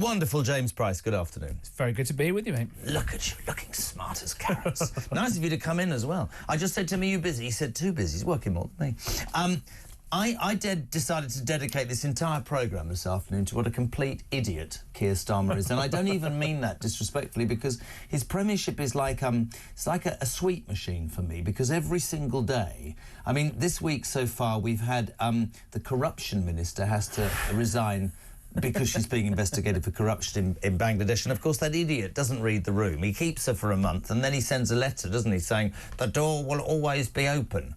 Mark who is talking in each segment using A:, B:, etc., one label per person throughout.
A: Wonderful, James Price. Good afternoon.
B: It's very good to be with you, mate.
A: Look at you, looking smart as carrots. Nice of you to come in as well. I just said to him, are you busy? He said, too busy. He's working more than me. I decided to dedicate this entire programme this afternoon to what a complete idiot Keir Starmer is. And I don't even mean that disrespectfully, because his premiership is like, it's like a sweet machine for me, because every single day, I mean, this week so far, we've had the corruption minister has to resign because she's being investigated for corruption in Bangladesh. And, of course, that idiot doesn't read the room. He keeps her for a month, and then he sends a letter, doesn't he, saying the door will always be open.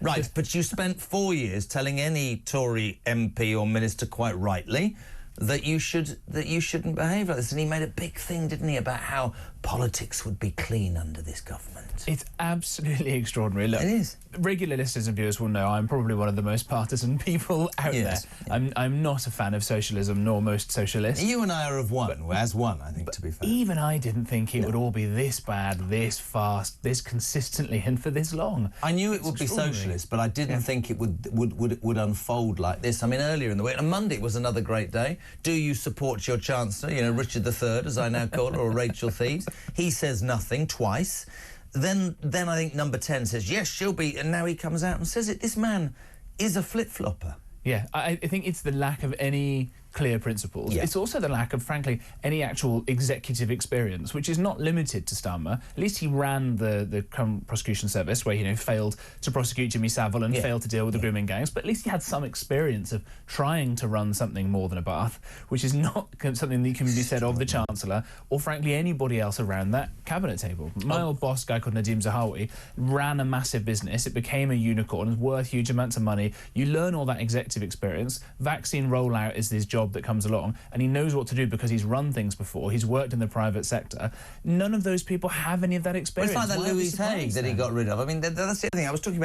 A: Right, but you spent 4 years telling any Tory MP or minister, quite rightly, that you shouldn't behave like this. And he made a big thing, didn't he, about how politics would be clean under this government.
B: It's absolutely extraordinary. Look,
A: it is.
B: Regular listeners and viewers will know I'm probably one of the most partisan people out there. I'm not a fan of socialism, nor most socialists.
A: You and I are of one, as one, I think, to be fair.
B: Even I didn't think it would all be this bad, this fast, this consistently, and for this long.
A: I knew it would be socialist, but I didn't think it would unfold like this. I mean, earlier in the week, on Monday was another great day. Do you support your Chancellor, you know, Richard III, as I now call her, or Rachel Thieves? He says nothing twice. Then I think number 10 says, yes, she'll be, and now he comes out and says it. This man is a flip-flopper.
B: Yeah, I think it's the lack of any clear principles.
A: Yeah.
B: It's also the lack of, frankly, any actual executive experience, which is not limited to Starmer. At least he ran the current prosecution service, where, you know, failed to prosecute Jimmy Savile and failed to deal with the grooming gangs. But at least he had some experience of trying to run something more than a bath, which is not something that can be said of the Chancellor or, frankly, anybody else around that cabinet table. My old boss, a guy called Nadim Zahawi, ran a massive business. It became a unicorn, worth huge amounts of money. You learn all that executive experience. Vaccine rollout is his job that comes along, and he knows what to do because he's run things before. He's worked in the private sector. None of those people have any of that experience.
A: Well, it's like that Louise Haig that he got rid of. I mean, that's the other thing. I was talking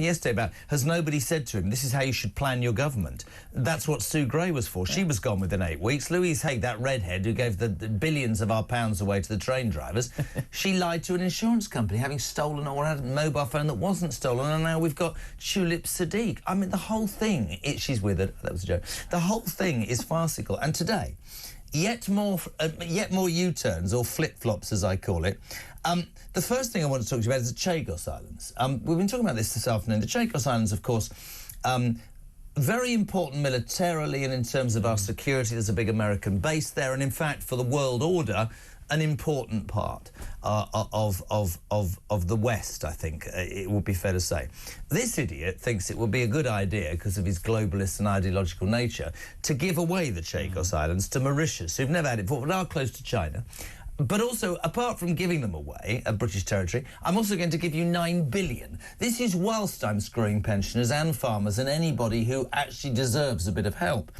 A: yesterday about, has nobody said to him, this is how you should plan your government? That's what Sue Gray was for. She was gone within 8 weeks. Louise Haig, that redhead who gave the billions of our pounds away to the train drivers, she lied to an insurance company, having stolen or had a mobile phone that wasn't stolen, and now we've got Tulip Sadiq. I mean, the whole thing, she's with it. That was a joke. The whole thing is farcical. And today, yet more U-turns, or flip-flops as I call it. The first thing I want to talk to you about is the Chagos Islands. We've been talking about this afternoon. The Chagos Islands, of course, very important militarily and in terms of our security. There's a big American base there, and in fact, for the world order, an important part of the West, I think, it would be fair to say. This idiot thinks it would be a good idea, because of his globalist and ideological nature, to give away the Chagos Islands to Mauritius, who've never had it before, but are close to China. But also, apart from giving them away, British territory, I'm also going to give you $9 billion. This is whilst I'm screwing pensioners and farmers and anybody who actually deserves a bit of help.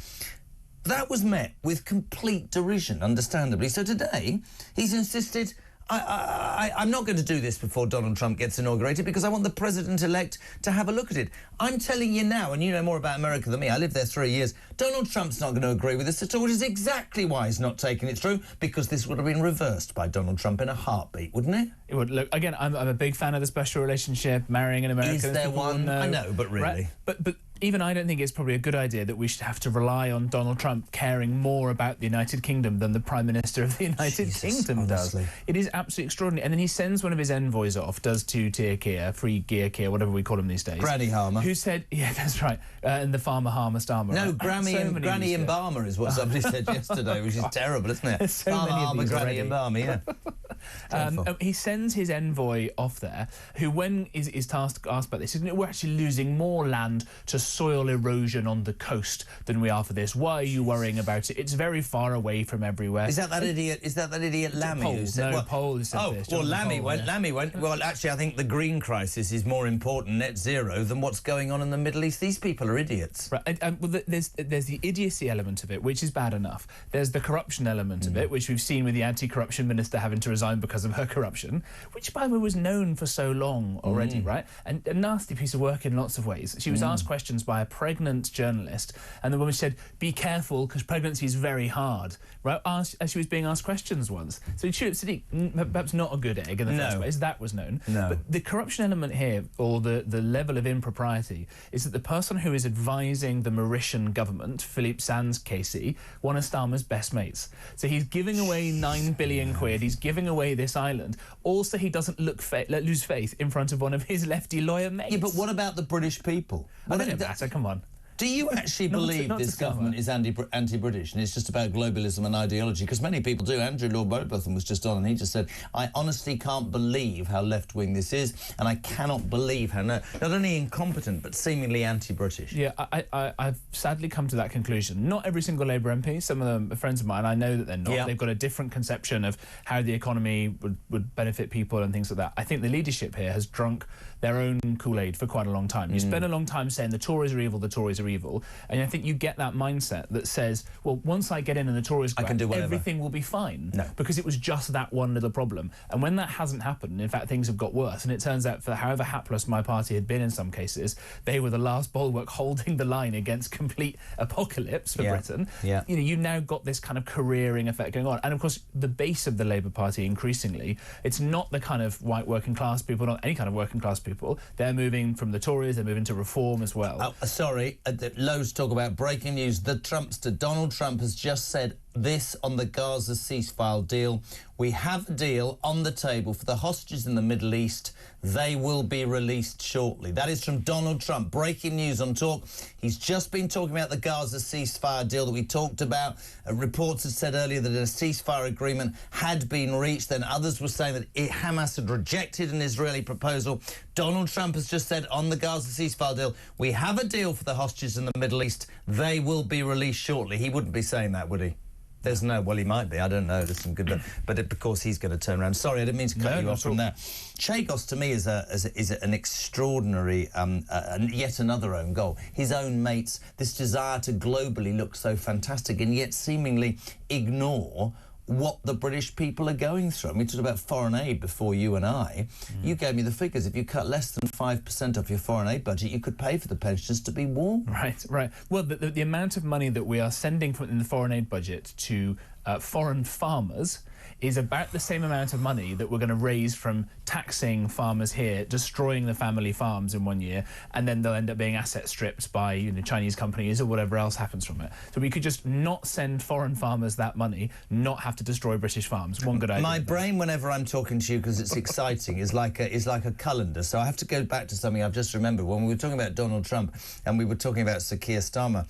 A: That was met with complete derision, understandably. So today, he's insisted, I'm not going to do this before Donald Trump gets inaugurated, because I want the president-elect to have a look at it. I'm telling you now, and you know more about America than me, I lived there 3 years, Donald Trump's not going to agree with this at all, which is exactly why he's not taking it through, because this would have been reversed by Donald Trump in a heartbeat, wouldn't it?
B: It would. Look, again, I'm a big fan of the special relationship, marrying an American.
A: Is there one? I know, but really.
B: Right? But even I don't think it's probably a good idea that we should have to rely on Donald Trump caring more about the United Kingdom than the Prime Minister of the United Kingdom
A: honestly
B: does. It is absolutely extraordinary. And then he sends one of his envoys off, does two-tier Keir, free-gear Keir, whatever we call him these days.
A: Granny Harmer.
B: Who said, yeah, that's right, and the farmer Harmer Starmer.
A: No,
B: right?
A: Granny Embalmer is what somebody said yesterday, which is terrible, isn't it?
B: So
A: Farmer
B: many of
A: Harmer,
B: these
A: Granny Embalmer, yeah.
B: He sends his envoy off there, who, when is asked about this, says, we're actually losing more land to soil erosion on the coast than we are for this. Why are you worrying about it? It's very far away from everywhere.
A: Is that idiot? Is that idiot Lammy who said?
B: No, Pole who said this.
A: Well, Lammy went. Well, actually, I think the green crisis is more important, net zero, than what's going on in the Middle East. These people are idiots.
B: Right. Well, there's the idiocy element of it, which is bad enough. There's the corruption element of it, which we've seen with the anti-corruption minister having to resign resigned because of her corruption, which, by the way, was known for so long already, right? And a nasty piece of work in lots of ways. She was asked questions by a pregnant journalist, and the woman said, "Be careful, because pregnancy is very hard," right? As she was being asked questions once. So perhaps not a good egg in the first place. That was known.
A: No.
B: But the corruption element here, or the level of impropriety, is that the person who is advising the Mauritian government, Philippe Sands-Casey, one of Starmer's best mates. So he's giving away 9 billion quid. He's giving away this island. Also, he doesn't lose faith in front of one of his lefty lawyer mates.
A: Yeah, but what about the British people?
B: Well, that doesn't matter. Come on.
A: Do you actually believe this government is anti-British and it's just about globalism and ideology? Because many people do. Andrew Lord Botham was just on and he just said, "I honestly can't believe how left-wing this is, and I cannot believe how not only incompetent but seemingly anti-British."
B: Yeah, I've sadly come to that conclusion. Not every single Labour MP. Some of them are friends of mine. I know that they're not. Yeah. They've got a different conception of how the economy would benefit people and things like that. I think the leadership here has drunk their own Kool-Aid for quite a long time. You spend a long time saying the Tories are evil, the Tories are evil, and I think you get that mindset that says, well, once I get in and the Tories go out, everything will be fine.
A: No.
B: Because it was just that one little problem. And when that hasn't happened, in fact, things have got worse, and it turns out for however hapless my party had been in some cases, they were the last bulwark holding the line against complete apocalypse for Britain.
A: Yeah.
B: You know, you've now got this kind of careering effect going on. And of course, the base of the Labour Party, increasingly, it's not the kind of white working class people, not any kind of working class people. They're moving from the Tories, they're moving to Reform as well.
A: Oh, sorry, loads talk about breaking news. The Trumpster, Donald Trump, has just said this on the Gaza ceasefire deal. "We have a deal on the table for the hostages in the Middle East. They will be released shortly." That is from Donald Trump. Breaking news on Talk. He's just been talking about the Gaza ceasefire deal that we talked about. Reports had said earlier that a ceasefire agreement had been reached. Then others were saying that Hamas had rejected an Israeli proposal. Donald Trump has just said on the Gaza ceasefire deal, "We have a deal for the hostages in the Middle East. They will be released shortly." He wouldn't be saying that, would he? There's no... Well, he might be. I don't know. There's some good... But of course, he's going to turn around. Sorry, I didn't mean to cut you off from there. Chagos, to me, is an extraordinary... and yet another own goal. His own mates, this desire to globally look so fantastic and yet seemingly ignore what the British people are going through. I mean, we talked about foreign aid before, you and I. You gave me the figures. If you cut less than 5% off your foreign aid budget, you could pay for the pensions to be warm.
B: Right. Well, the amount of money that we are sending from in the foreign aid budget to foreign farmers is about the same amount of money that we're going to raise from taxing farmers here, destroying the family farms in 1 year, and then they'll end up being asset stripped by Chinese companies or whatever else happens from it. So we could just not send foreign farmers that money, not have to destroy British farms. One good idea.
A: My brain, whenever I'm talking to you, because it's exciting, is like a calendar. So I have to go back to something I've just remembered. When we were talking about Donald Trump and we were talking about Sir Keir Starmer,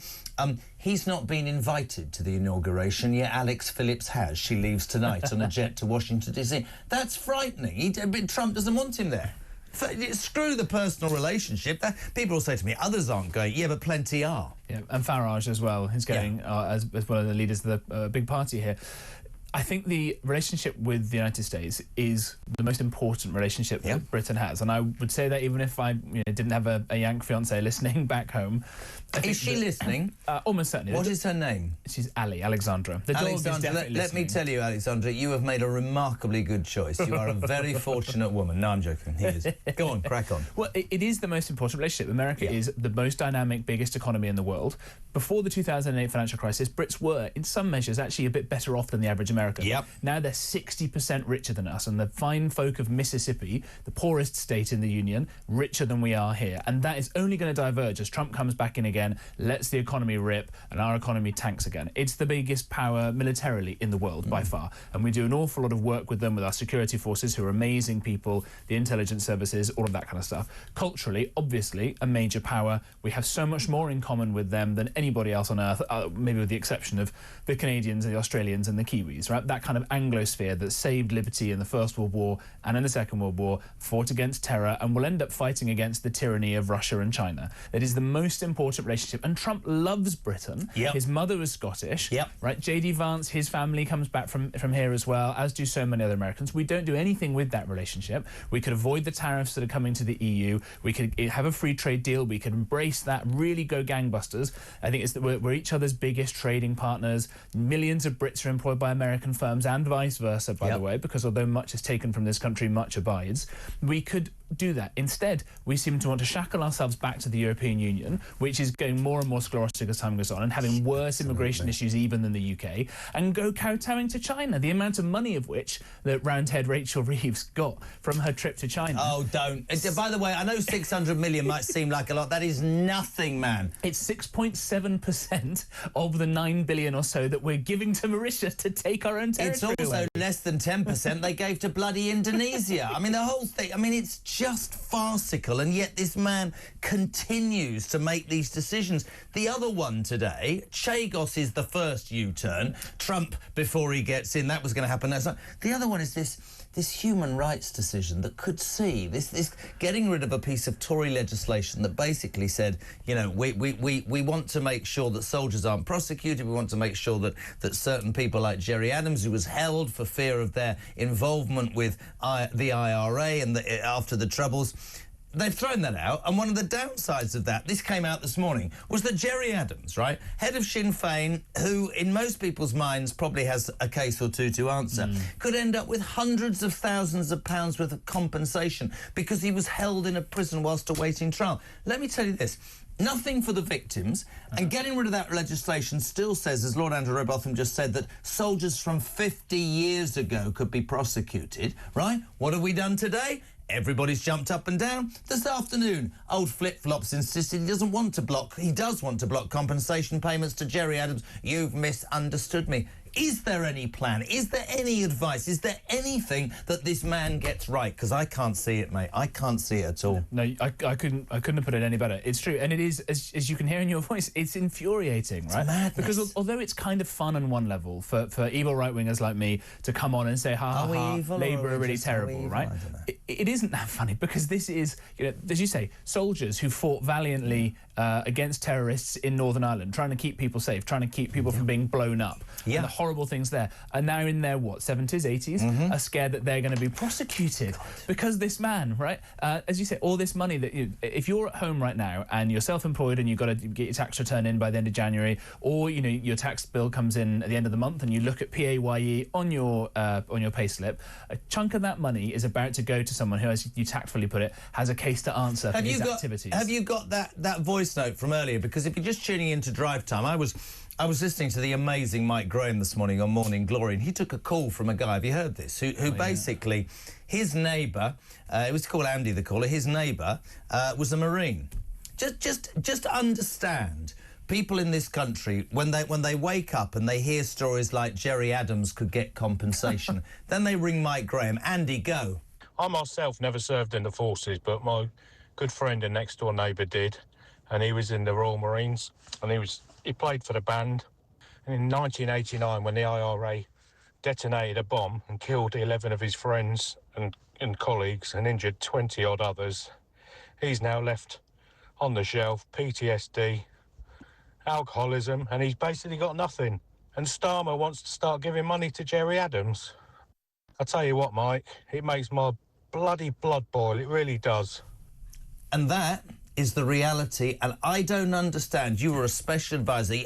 A: he's not been invited to the inauguration, yet Alex Phillips has. She leaves tonight on a jet to Washington, D.C. That's frightening. Trump doesn't want him there. Screw the personal relationship. People will say to me, others aren't going. Yeah, but plenty are.
B: Yeah, and Farage as well. He's going as one of the leaders of the big party here. I think the relationship with the United States is the most important relationship that Britain has, and I would say that even if I didn't have a Yank fiancée listening back home.
A: Is she listening?
B: Almost certainly.
A: What is her name?
B: She's Alexandra. The dog is definitely
A: let me tell you, Alexandra, you have made a remarkably good choice. You are a very fortunate woman. No, I'm joking. He is. Go on, crack on.
B: Well, it is the most important relationship. America is the most dynamic, biggest economy in the world. Before the 2008 financial crisis, Brits were, in some measures, actually a bit better off than the average American.
A: Yep.
B: Now they're 60% richer than us, and the fine folk of Mississippi, the poorest state in the Union, richer than we are here. And that is only going to diverge as Trump comes back in again, lets the economy rip, and our economy tanks again. It's the biggest power militarily in the world by far, and we do an awful lot of work with them, with our security forces, who are amazing people, the intelligence services, all of that kind of stuff. Culturally, obviously, a major power. We have so much more in common with them than anybody else on earth, maybe with the exception of the Canadians and the Australians and the Kiwis, right? That kind of Anglosphere that saved liberty in the First World War and in the Second World War, fought against terror, and will end up fighting against the tyranny of Russia and China. It is the most important relationship, and Trump loves Britain.
A: Yep.
B: His mother was Scottish.
A: Yep.
B: Right? J.D. Vance, his family comes back from here as well, as do so many other Americans. We don't do anything with that relationship. We could avoid the tariffs that are coming to the EU. We could have a free trade deal. We could embrace that, really go gangbusters. I think it's that we're each other's biggest trading partners. Millions of Brits are employed by Americans American firms and vice versa, by the way, because although much is taken from this country, much abides. We could do that. Instead, we seem to want to shackle ourselves back to the European Union, which is getting more and more sclerotic as time goes on and having worse immigration issues even than the UK, and go kowtowing to China, the amount of money of which that roundhead Rachel Reeves got from her trip to China.
A: Oh, don't. By the way, I know 600 million might seem like a lot. That is nothing, man.
B: It's 6.7% of the 9 billion or so that we're giving to Mauritius to take our own territory
A: It's also
B: away.
A: less than 10% they gave to bloody Indonesia. I mean, the whole thing, I mean, it's just farcical, and yet this man continues to make these decisions. The other one today, Chagos is the first U-turn. Trump, before he gets in, that was going to happen. The other one is this human rights decision that could see this getting rid of a piece of Tory legislation that basically said, you know, we want to make sure that soldiers aren't prosecuted. We want to make sure that certain people like Jerry Adams, who was held for fear of their involvement with the IRA and after the Troubles, they've thrown that out, and one of the downsides of that, this came out this morning, was that Jerry Adams, right, head of Sinn Féin, who in most people's minds probably has a case or two to answer, could end up with hundreds of thousands of pounds worth of compensation because he was held in a prison whilst awaiting trial. Let me tell you this. Nothing for the victims, and getting rid of that legislation still says, as Lord Andrew Robotham just said, that soldiers from 50 years ago could be prosecuted, right? What have we done today? Everybody's jumped up and down. This afternoon, old Flip-Flops insisted he does want to block compensation payments to Jerry Adams. You've misunderstood me. Is there any plan? Is there any advice? Is there anything that this man gets right? Because I can't see it, mate. I can't see it at all.
B: No, I couldn't have put it any better. It's true, and it is, as you can hear in your voice, it's infuriating, right?
A: It's madness.
B: Because although it's kind of fun on one level for evil right-wingers like me to come on and say, ha, Labour are really terrible, right? It isn't that funny, because this is, you know, as you say, soldiers who fought valiantly against terrorists in Northern Ireland, trying to keep people safe, trying to keep people from being blown up. And the horrible things there are now in their, 70s, 80s, are scared that they're going to be prosecuted because this man, right, as you say, all this money that if you're at home right now and you're self-employed and you've got to get your tax return in by the end of January, or, you know, your tax bill comes in at the end of the month and you look at PAYE on your payslip, a chunk of that money is about to go to someone who, as you tactfully put it, has a case to answer for his activities.
A: Have you got that voice note from earlier? Because if you're just tuning into Drive Time, I was listening to the amazing Mike Graham this morning on Morning Glory, and he took a call from a guy, have you heard this, who basically, his neighbour, it was called Andy the caller, his neighbour was a Marine. Just understand, people in this country, when they wake up and they hear stories like Jerry Adams could get compensation, then they ring Mike Graham. Andy, go.
C: I myself never served in the forces, but my good friend and next door neighbour did, and he was in the Royal Marines, and he played for the band. And in 1989, when the IRA detonated a bomb and killed 11 of his friends and colleagues and injured 20-odd others, he's now left on the shelf, PTSD, alcoholism, and he's basically got nothing. And Starmer wants to start giving money to Jerry Adams. I tell you what, Mike, it makes my bloody blood boil. It really does.
A: And that is the reality, and I don't understand. You were a special advisor.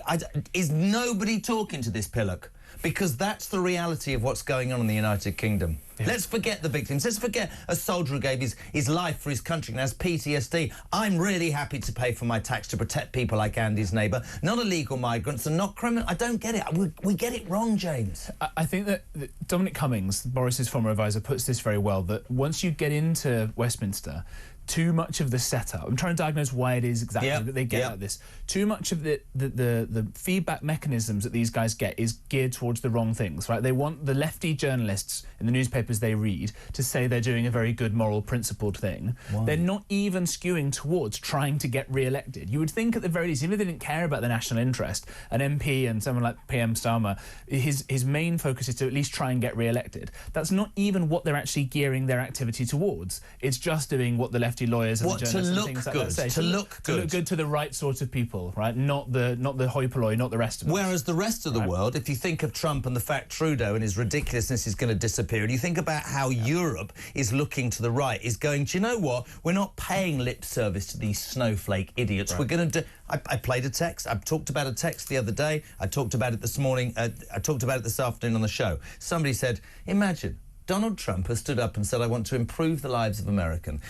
A: Is nobody talking to this pillock? Because that's the reality of what's going on in the United Kingdom. Yeah. Let's forget the victims. Let's forget a soldier who gave his life for his country and has PTSD. I'm really happy to pay for my tax to protect people like Andy's neighbour, not illegal migrants and not criminal. I don't get it. We get it wrong, James.
B: I think that Dominic Cummings, Boris's former advisor, puts this very well, that once you get into Westminster, too much of the setup, I'm trying to diagnose why it is exactly that they get like this. Too much of the feedback mechanisms that these guys get is geared towards the wrong things, right? They want the lefty journalists in the newspapers they read to say they're doing a very good, moral, principled thing. Why? They're not even skewing towards trying to get re-elected. You would think at the very least, even if they didn't care about the national interest, an MP and someone like PM Starmer, his main focus is to at least try and get re-elected. That's not even what they're actually gearing their activity towards. It's just doing what the lefty lawyers and the journalists and things like that say.
A: To look good
B: to the right sort of people, right? Not the hoi polloi, not the rest of us.
A: Whereas the rest of the world, if you think of Trump and the fact Trudeau and his ridiculousness is going to disappear, and you think think about how Europe is looking to the right, is going, do you know what? We're not paying lip service to these snowflake idiots. Right. We're going to do... I played a text. I talked about a text the other day. I talked about it this morning. I talked about it this afternoon on the show. Somebody said, imagine... Donald Trump has stood up and said, I want to improve the lives of Americans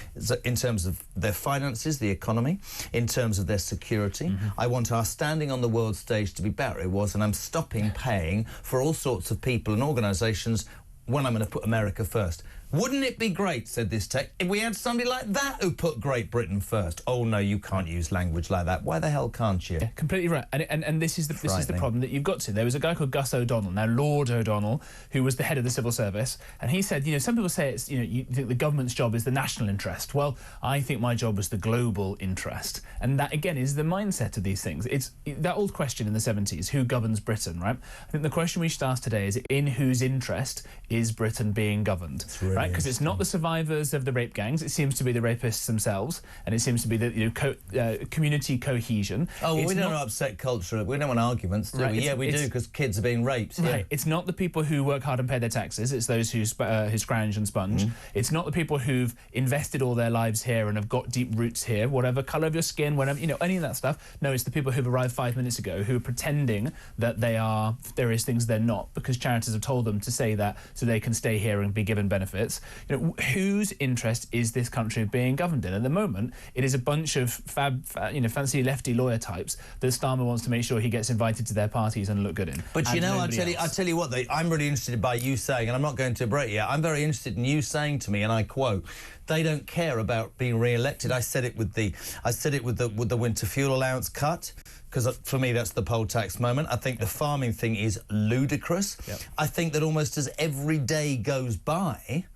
A: in terms of their finances, the economy, in terms of their security. I want our standing on the world stage to be better. It was, and I'm stopping paying for all sorts of people and organisations when I'm going to put America first. Wouldn't it be great, said this tech, if we had somebody like that who put Great Britain first? Oh, no, you can't use language like that. Why the hell can't you?
B: Yeah, completely right. And this is the problem that you've got to. There was a guy called Gus O'Donnell, now Lord O'Donnell, who was the head of the civil service, and he said, you know, some people say it's, you know, you think the government's job is the national interest. Well, I think my job is the global interest. And that, again, is the mindset of these things. It's that old question in the 70s, who governs Britain, right? I think the question we should ask today is, in whose interest is Britain being governed? Right? Because it's not the survivors of the rape gangs. It seems to be the rapists themselves, and it seems to be the community cohesion.
A: Oh, well, we don't want upset culture. We don't want arguments, do we? Yeah, we do, because kids are being raped.
B: Right.
A: Yeah.
B: It's not the people who work hard and pay their taxes. It's those who scrounge and sponge. It's not the people who've invested all their lives here and have got deep roots here, whatever colour of your skin, whatever, you know, any of that stuff. No, it's the people who've arrived 5 minutes ago who are pretending that they are various things they're not, because charities have told them to say that so they can stay here and be given benefits. You know, whose interest is this country being governed in? At the moment, it is a bunch of fancy lefty lawyer types that Starmer wants to make sure he gets invited to their parties and look good in.
A: But you know, I tell you what, I'm really interested by you saying, and I'm not going to break yet. I'm very interested in you saying to me, and I quote, they don't care about being re-elected. I said it with the winter fuel allowance cut, because for me that's the poll tax moment. I think the farming thing is ludicrous. Yep. I think that almost as every day goes by,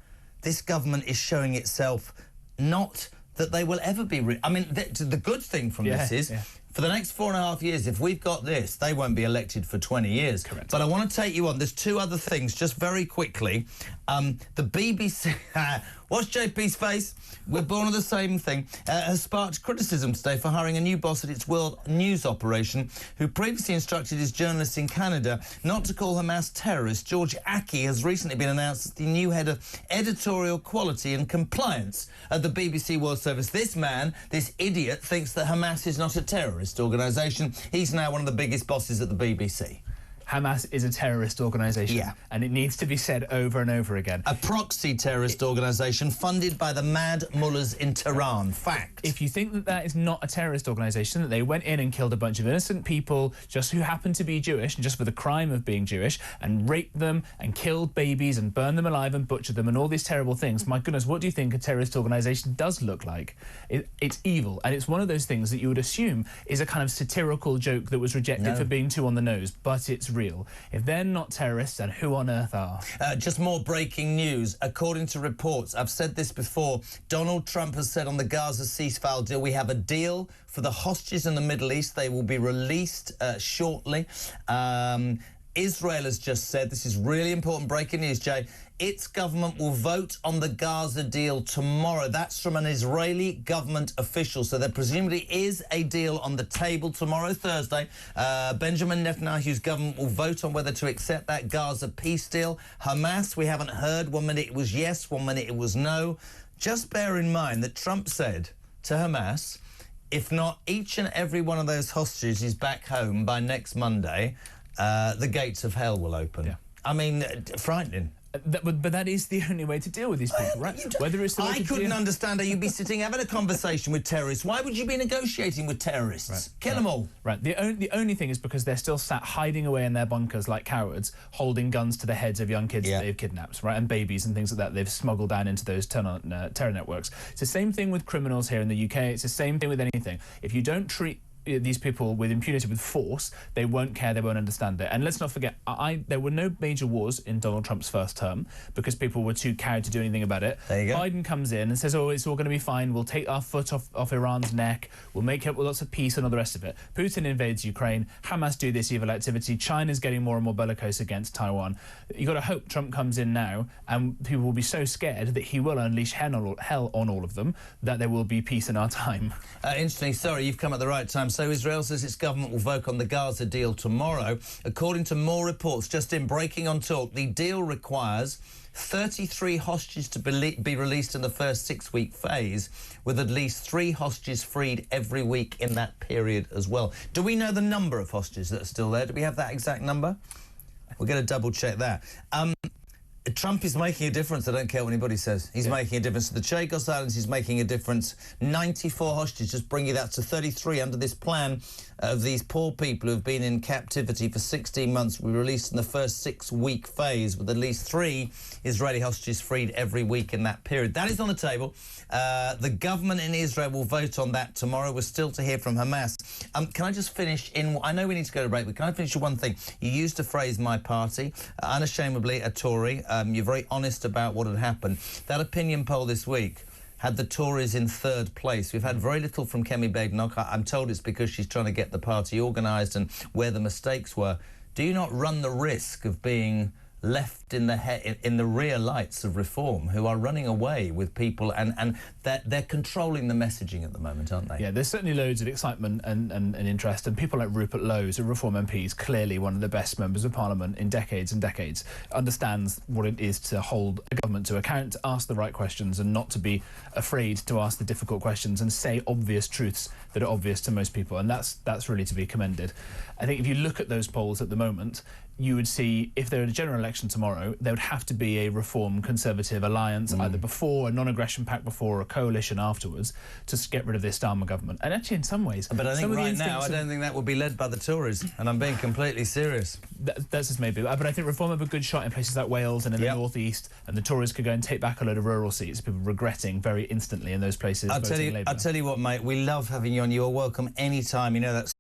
A: this government is showing itself not that they will ever be... I mean, the good thing from this is, for the next 4.5 years, if we've got this, they won't be elected for 20 years.
B: Correct.
A: But I want to take you on. There's two other things, just very quickly. The BBC... Watch JP's face. We're born of the same thing. Has sparked criticism today for hiring a new boss at its world news operation, who previously instructed his journalists in Canada not to call Hamas terrorists. George Aki has recently been announced as the new head of editorial quality and compliance at the BBC World Service. This man, this idiot, thinks that Hamas is not a terrorist organisation. He's now one of the biggest bosses at the BBC.
B: Hamas is a terrorist organisation, and it needs to be said over and over again.
A: A proxy terrorist organisation funded by the mad mullahs in Tehran. Fact.
B: If you think that that is not a terrorist organisation, that they went in and killed a bunch of innocent people just who happened to be Jewish, and just for the crime of being Jewish, and raped them and killed babies and burned them alive and butchered them and all these terrible things, my goodness, what do you think a terrorist organisation does look like? It's evil, and it's one of those things that you would assume is a kind of satirical joke that was rejected for being too on the nose, but it's real. If they're not terrorists, then who on earth are?
A: Just more breaking news. According to reports, I've said this before, Donald Trump has said on the Gaza ceasefire deal, we have a deal for the hostages in the Middle East. They will be released shortly. Israel has just said, this is really important breaking news, Jay, its government will vote on the Gaza deal tomorrow. That's from an Israeli government official. So there presumably is a deal on the table tomorrow, Thursday. Benjamin Netanyahu's government will vote on whether to accept that Gaza peace deal. Hamas, we haven't heard. 1 minute it was yes, 1 minute it was no. Just bear in mind that Trump said to Hamas, if not each and every one of those hostages is back home by next Monday, the gates of hell will open. Yeah. I mean, frightening.
B: But that is the only way to deal with these people, right? Whether it's the way
A: I couldn't understand how you'd be sitting having a conversation with terrorists. Why would you be negotiating with terrorists? Right. Kill them all.
B: Right. The only thing is because they're still sat hiding away in their bunkers like cowards, holding guns to the heads of young kids that they've kidnapped, right, and babies and things like that they've smuggled down into those terror networks. It's the same thing with criminals here in the UK. It's the same thing with anything. If you don't treat these people with impunity, with force, they won't care, they won't understand it. And let's not forget, there were no major wars in Donald Trump's first term because people were too cowed to do anything about it.
A: There you go.
B: Biden comes in and says, oh, it's all going to be fine, we'll take our foot off Iran's neck, we'll make it with lots of peace and all the rest of it. Putin invades Ukraine, Hamas do this evil activity, China's getting more and more bellicose against Taiwan. You've got to hope Trump comes in now and people will be so scared that he will unleash hell on all of them, that there will be peace in our time.
A: Interesting. Sorry, you've come at the right time. So Israel says its government will vote on the Gaza deal tomorrow. According to more reports, just in Breaking on Talk, the deal requires 33 hostages to be released in the first 6-week phase, with at least 3 hostages freed every week in that period as well. Do we know the number of hostages that are still there? Do we have that exact number? We're going to double-check that. Trump is making a difference. I don't care what anybody says. He's making a difference. The Chagos Islands is making a difference. 94 hostages, just bringing that to 33 under this plan of these poor people who have been in captivity for 16 months. We released in the first 6-week phase, with at least 3 Israeli hostages freed every week in that period. That is on the table. The government in Israel will vote on that tomorrow. We're still to hear from Hamas. Can I just finish in... I know we need to go to break, but can I finish with one thing? You used the phrase "my party," unashamedly a Tory. You're very honest about what had happened. That opinion poll this week had the Tories in 3rd place. We've had very little from Kemi Badenoch. I'm told it's because she's trying to get the party organised and where the mistakes were. Do you not run the risk of being left in the rear lights of reform, who are running away with people, and they're controlling the messaging at the moment, aren't they?
B: Yeah, there's certainly loads of excitement and interest, and people like Rupert Lowe, a Reform MP, is clearly one of the best members of Parliament in decades and decades, understands what it is to hold a government to account, to ask the right questions and not to be afraid to ask the difficult questions and say obvious truths that are obvious to most people, and that's really to be commended. I think if you look at those polls at the moment, you would see, if there were a general election tomorrow, there would have to be a Reform Conservative alliance, either before, a non-aggression pact before, or a coalition afterwards, to get rid of this Starmer government. And actually, in some ways...
A: But I think right now, I don't think that would be led by the Tories, and I'm being completely serious.
B: That's just maybe. But I think Reform have a good shot in places like Wales and in the North East, and the Tories could go and take back a load of rural seats, people regretting very instantly in those places.
A: I'll tell you what, mate, we love having you on. You're welcome any time. You know that.